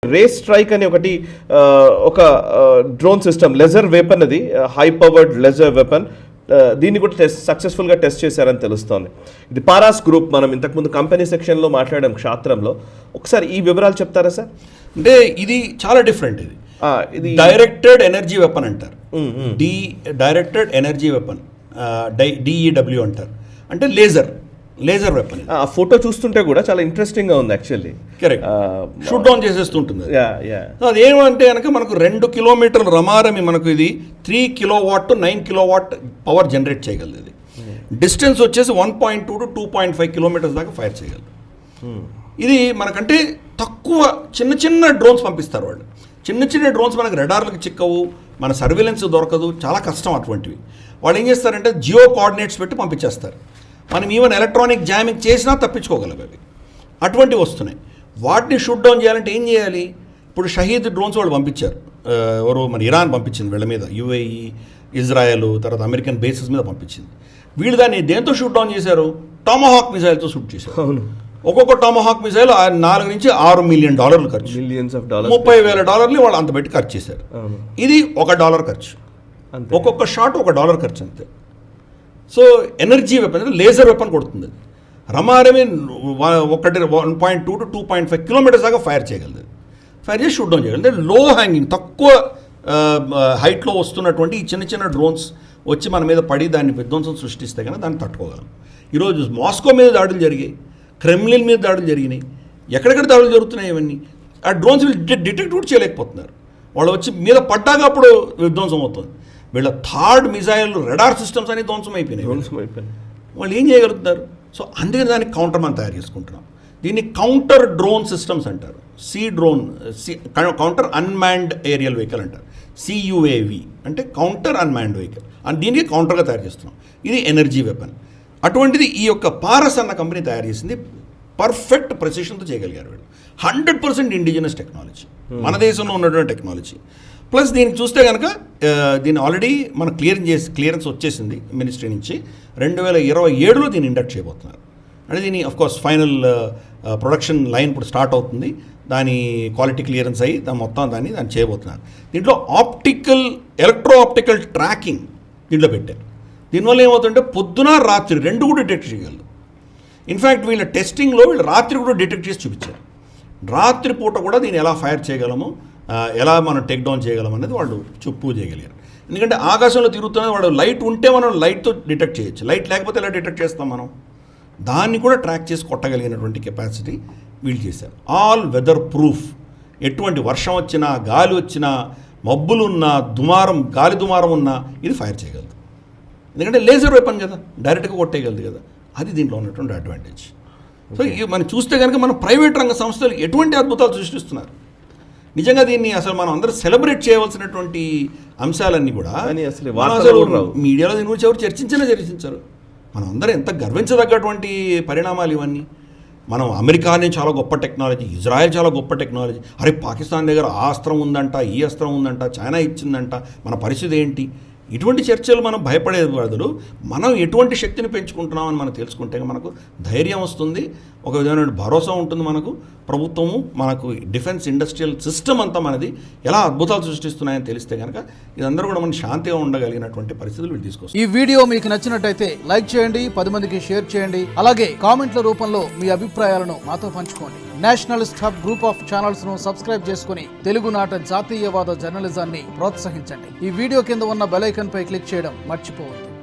Race strike అని ఒక drone system ledger weapon, అది హై పవర్డ్ లెజర్ వెపన్. దీన్ని కూడా సక్సెస్ఫుల్గా టెస్ట్ చేశారని తెలుస్తోంది. ఇది పారాస్ గ్రూప్, మనం ఇంతకుముందు కంపెనీ సెక్షన్లో మాట్లాడాం క్షాత్రంలో. ఒకసారి ఈ వివరాలు చెప్తారా సార్? అంటే ఇది చాలా డిఫరెంట్. ఇది డైరెక్టెడ్ ఎనర్జీ వెపన్ అంటారు. డైరెక్టెడ్ ఎనర్జీ వెపన్, DEW అంటారు. అంటే లేజర్ వెపన్. ఆ ఫోటో చూస్తుంటే కూడా చాలా ఇంట్రెస్టింగ్ గా ఉంది యాక్చువల్లీ. కరెక్ట్, షూట్ డౌన్ చేసేస్తుంటుంది. అదేమంటే కనుక మనకు 2 కిలోమీటర్ల రమారమి మనకు ఇది 3 కిలోవాట్ 9 కిలోవాట్ పవర్ జనరేట్ చేయగలదు. ఇది డిస్టెన్స్ వచ్చేసి 1.2 to 2.5 కిలోమీటర్స్ దాకా ఫైర్ చేయగలదు. ఇది మనకంటే తక్కువ చిన్న డ్రోన్స్ పంపిస్తారు వాళ్ళు. చిన్న డ్రోన్స్ మనకు రెడార్లకు చిక్కవు, మన సర్వేలెన్స్ దొరకదు, చాలా కష్టం అటువంటివి. వాళ్ళు ఏం చేస్తారంటే జియో కోఆర్డినేట్స్ పెట్టి పంపించేస్తారు. మనం ఈవెన్ ఎలక్ట్రానిక్ జామింగ్ చేసినా తప్పించుకోగలవు అవి. అటువంటివి వస్తున్నాయి. వాటిని షూట్ డౌన్ చేయాలంటే ఏం చేయాలి? ఇప్పుడు షహీద్ డ్రోన్స్ వాళ్ళు పంపించారు. ఎవరు మన ఇరాన్ పంపించింది వీళ్ళ మీద, UAE, ఇజ్రాయెల్, తర్వాత అమెరికన్ బేసెస్ మీద పంపించింది. వీళ్ళు దాన్ని దేంతో షూట్ డౌన్ చేశారు? టామహాక్ మిసైల్తో షూట్ చేశారు. అవును, ఒక్కొక్క టామహాక్ మిసైల్ $4 నుంచి $6 మిలియన్ ఖర్చు, $30,000 వాళ్ళు అంత పెట్టి ఖర్చు చేశారు. ఇది $1 ఖర్చు, ఒక్కొక్క షాట్ $1 ఖర్చు అంతే. So energy weapon, laser weapon కొడుతుంది. రమారమి 1.2 to 2.5 కిలోమీటర్స్ దాకా ఫైర్ చేయగలదు. ఫైర్ చేసి షూట్ డౌన్ చేయగలదు. లో హ్యాంగింగ్, తక్కువ హైట్లో వస్తున్నటువంటి ఈ చిన్న డ్రోన్స్ వచ్చి మన మీద పడి దాన్ని విధ్వంసం సృష్టిస్తే కనుక దాన్ని తట్టుకోగలం. ఈరోజు మాస్కో మీద దాడులు జరిగాయి, క్రెమ్లిన్ మీద దాడులు జరిగినాయి, ఎక్కడెక్కడ దాడులు జరుగుతున్నాయి. ఇవన్నీ ఆ డ్రోన్స్ డిటెక్ట్ కూడా చేయలేకపోతున్నారు. వాళ్ళు వచ్చి మీద పడ్డాక అప్పుడు విధ్వంసం అవుతుంది. వీళ్ళ థర్డ్ మిజైల్ రెడార్ సిస్టమ్స్ అని ధ్వంసం అయిపోయినాయి. వాళ్ళు ఏం చేయగలుగుతున్నారు? సో అందుకని దానికి కౌంటర్ మనం తయారు చేసుకుంటున్నాం. దీన్ని కౌంటర్ డ్రోన్ సిస్టమ్స్ అంటారు. కౌంటర్ అన్మాన్డ్ ఏరియల్ వెహికల్ అంటారు. CUAV అంటే కౌంటర్ అన్మాన్డ్ వెహికల్. అండ్ దీనికి కౌంటర్గా తయారు చేస్తున్నాం. ఇది ఎనర్జీ వెపన్. అటువంటిది ఈ యొక్క పారస్ అన్న కంపెనీ తయారు చేసింది. పర్ఫెక్ట్ ప్రెసిషన్తో చేయగలిగారు వీళ్ళు. 100% ఇండిజినస్ టెక్నాలజీ, మన దేశంలో ఉన్నటువంటి టెక్నాలజీ. ప్లస్ దీనికి చూస్తే కనుక దీన్ని ఆల్రెడీ మనం క్లియరెన్స్ వచ్చేసింది మినిస్ట్రీ నుంచి. 2027లో దీన్ని ఇండక్ట్ చేయబోతున్నారు. అంటే దీని అఫ్కోర్స్ ఫైనల్ ప్రొడక్షన్ లైన్ ఇప్పుడు స్టార్ట్ అవుతుంది. దాని క్వాలిటీ క్లియరెన్స్ అయ్యి దాన్ని చేయబోతున్నారు. దీంట్లో ఎలక్ట్రో ఆప్టికల్ ట్రాకింగ్ దీంట్లో పెట్టారు. దీనివల్ల ఏమవుతుందంటే పొద్దున రాత్రి 2 కూడా డిటెక్ట్ చేయగలరు. ఇన్ఫ్యాక్ట్ వీళ్ళ టెస్టింగ్లో వీళ్ళు రాత్రి కూడా డిటెక్ట్ చేసి చూపించారు. రాత్రిపూట కూడా దీన్ని ఎలా ఫైర్ చేయగలము, ఎలా మనం టేక్ డౌన్ చేయగలం అనేది వాళ్ళు ప్రూవ్ చేయగలిగారు. ఎందుకంటే ఆకాశంలో తిరుగుతున్నది వాడు లైట్ ఉంటే మనం లైట్తో డిటెక్ట్ చేయొచ్చు, లైట్ లేకపోతే ఎలా డిటెక్ట్ చేస్తాం మనం? దాన్ని కూడా ట్రాక్ చేసి కొట్టగలిగినటువంటి కెపాసిటీ వీళ్ళు చేశారు. All weather proof. ఎటువంటి వర్షం వచ్చినా, గాలి వచ్చినా, మబ్బులున్నా, గాలి దుమారం ఉన్నా ఇది ఫైర్ చేయగలదు. ఎందుకంటే లేజర్ వెపన్ కదా, డైరెక్ట్గా కొట్టేయగలదు కదా. అది దీంట్లో ఉన్నటువంటి అడ్వాంటేజ్. సో మనం చూస్తే కనుక మన ప్రైవేట్ రంగ సంస్థలు ఎటువంటి అద్భుతాలు సృష్టిస్తున్నారు. నిజంగా దీన్ని అసలు మనం అందరూ సెలబ్రేట్ చేయవలసినటువంటి అంశాలన్నీ కూడా అసలు మీడియాలో దీని గురించి ఎవరు చర్చించరు. మనం అందరూ ఎంత గర్వించదగ్గటువంటి పరిణామాలు ఇవన్నీ. మనం అమెరికానే చాలా గొప్ప టెక్నాలజీ, ఇజ్రాయెల్ చాలా గొప్ప టెక్నాలజీ, అరే పాకిస్తాన్ దగ్గర ఆ అస్త్రం ఉందంట, ఈ అస్త్రం ఉందంట, చైనా ఇచ్చిందంట, మన పరిస్థితి ఏంటి? ఇటువంటి చర్చలు మనం భయపడే బదులు మనం ఎటువంటి శక్తిని పెంచుకుంటున్నామని మనం తెలుసుకుంటే మనకు ధైర్యం వస్తుంది, ఒక విధమైన భరోసా ఉంటుంది. మనకు ప్రభుత్వము, మనకు డిఫెన్స్ ఇండస్ట్రియల్ సిస్టమ్ అంతా మనది ఎలా అద్భుతాలు సృష్టిస్తున్నాయని తెలిస్తే కనుక ఇదందరూ కూడా మనం శాంతిగా ఉండగలిగినటువంటి పరిస్థితులు వీళ్ళు తీసుకొస్తారు. ఈ వీడియో మీకు నచ్చినట్టయితే లైక్ చేయండి, 10 మందికి షేర్ చేయండి. అలాగే కామెంట్ల రూపంలో మీ అభిప్రాయాలను మాతో పంచుకోండి. Nationalist hub group of channels ను సబ్స్క్రైబ్ చేసుకుని తెలుగునాట జాతీయవాద జర్నలిజాన్ని ప్రోత్సహించండి. ఈ వీడియో కింద ఉన్న బెల్ ఐకాన్ పై క్లిక్ చేయడం మర్చిపోవద్దు.